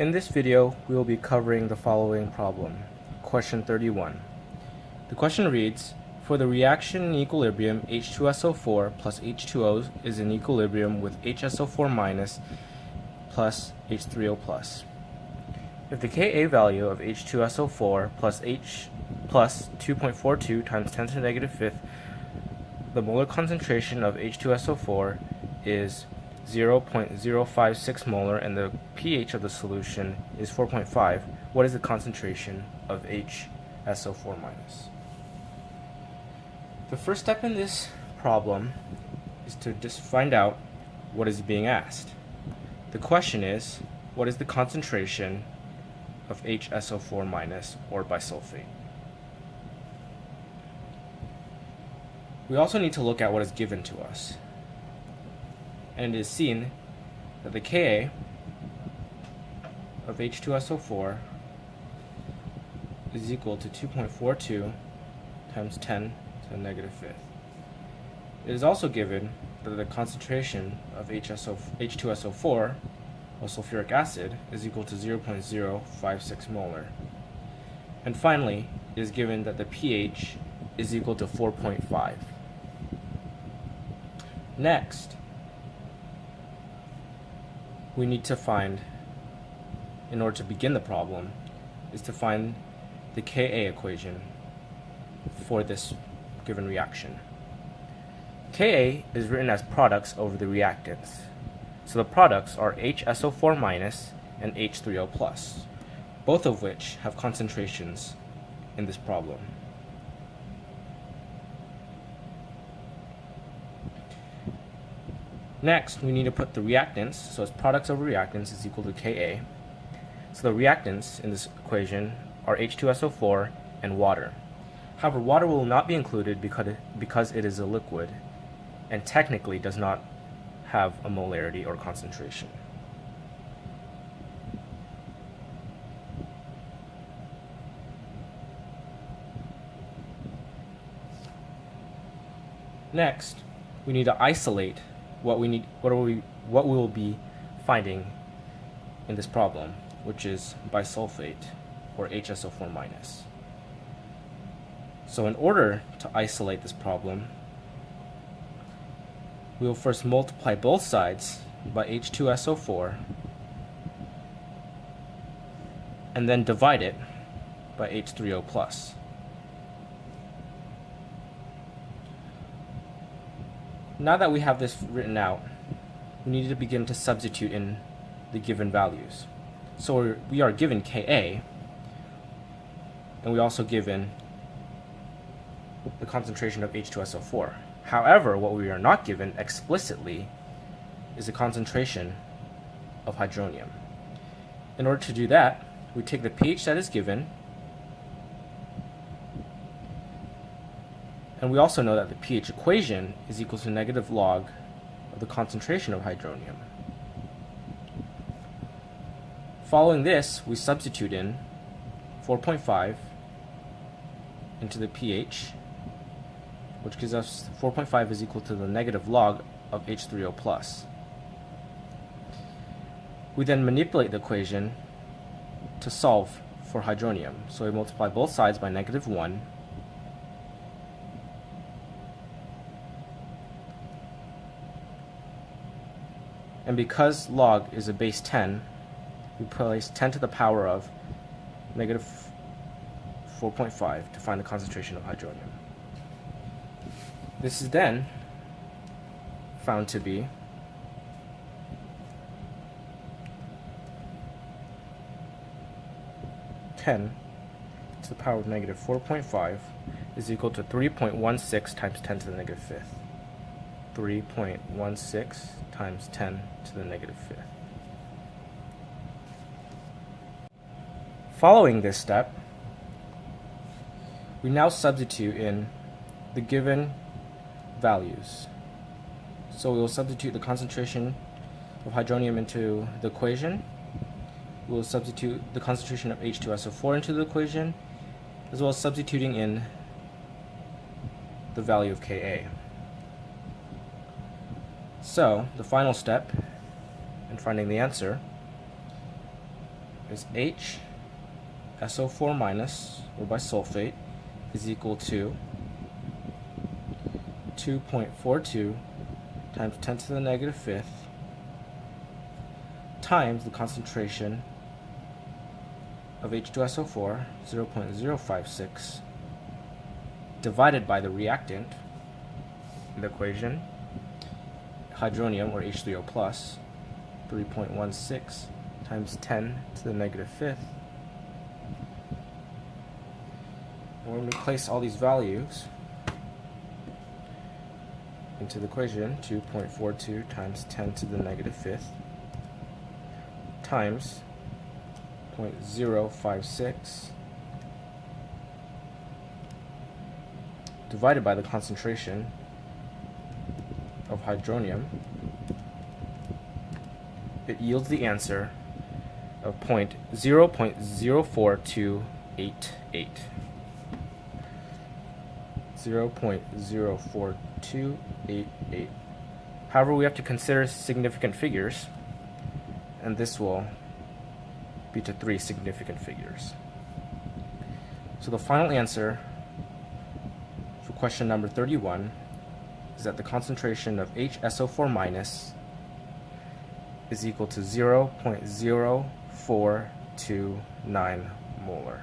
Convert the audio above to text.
In this video, we will be covering the following problem, question 31. The question reads, for the reaction in equilibrium, H2SO4 plus H2O is in equilibrium with HSO4 minus plus H3O plus. If the Ka value of H2SO4 plus 2.42 times 10 to the negative fifth, the molar concentration of H2SO4 is 0.056 molar and the pH of the solution is 4.5, what is the concentration of HSO4 minus? The first step in this problem is to just find out what is being asked. The question is, what is the concentration of HSO4 minus or bisulfate? We also need to look at what is given to us. And it is seen that the Ka of H2SO4 is equal to 2.42 times 10 to the negative fifth. It is also given that the concentration of H2SO4, or sulfuric acid, is equal to 0.056 molar. And finally, it is given that the pH is equal to 4.5. Next, we need to find, in order to begin the problem, is to find the Ka equation for this given reaction. Ka is written as products over the reactants. So the products are HSO4 minus and H3O plus, both of which have concentrations in this problem. Next, we need to put the reactants, so as products over reactants is equal to Ka. So the reactants in this equation are H2SO4 and water. However, water will not be included because it is a liquid and technically does not have a molarity or concentration. Next, we need to isolate what we will be finding in this problem, which is bisulfate or HSO4 minus. So in order to isolate this problem, we will first multiply both sides by H2SO4 and then divide it by H3O plus. Now that we have this written out, we need to begin to substitute in the given values. So we are given Ka, and we also given the concentration of H2SO4. However, what we are not given explicitly is the concentration of hydronium. In order to do that, we take the pH that is given, and we also know that the pH equation is equal to negative log of the concentration of hydronium. Following this, we substitute in 4.5 into the pH, which gives us 4.5 is equal to the negative log of H3O plus. We then manipulate the equation to solve for hydronium. So we multiply both sides by -1, and because log is a base 10, we place 10 to the power of -4.5 to find the concentration of hydronium. This is then found to be (10 to the power of -4.5) is equal to 3.16 times 10 to the negative fifth. 3.16 times 10 to the negative fifth. Following this step, we now substitute in the given values. So we will substitute the concentration of hydronium into the equation. We will substitute the concentration of H2SO4 into the equation, as well as substituting in the value of Ka. So the final step in finding the answer is HSO4 minus, or bisulfate, is equal to 2.42 times 10 to the negative fifth times the concentration of H2SO4, 0.056, divided by the reactant in the equation, hydronium, or H3O+, 3.16 times 10 to the negative fifth. And when we place all these values into the equation, 2.42 times 10 to the negative fifth times 0.056 divided by the concentration of hydronium, it yields the answer of 0.04288. 0.04288. However, we have to consider significant figures, and this will be to 3 significant figures. So the final answer for question number 31 is that the concentration of HSO4 minus is equal to 0.0429 molar.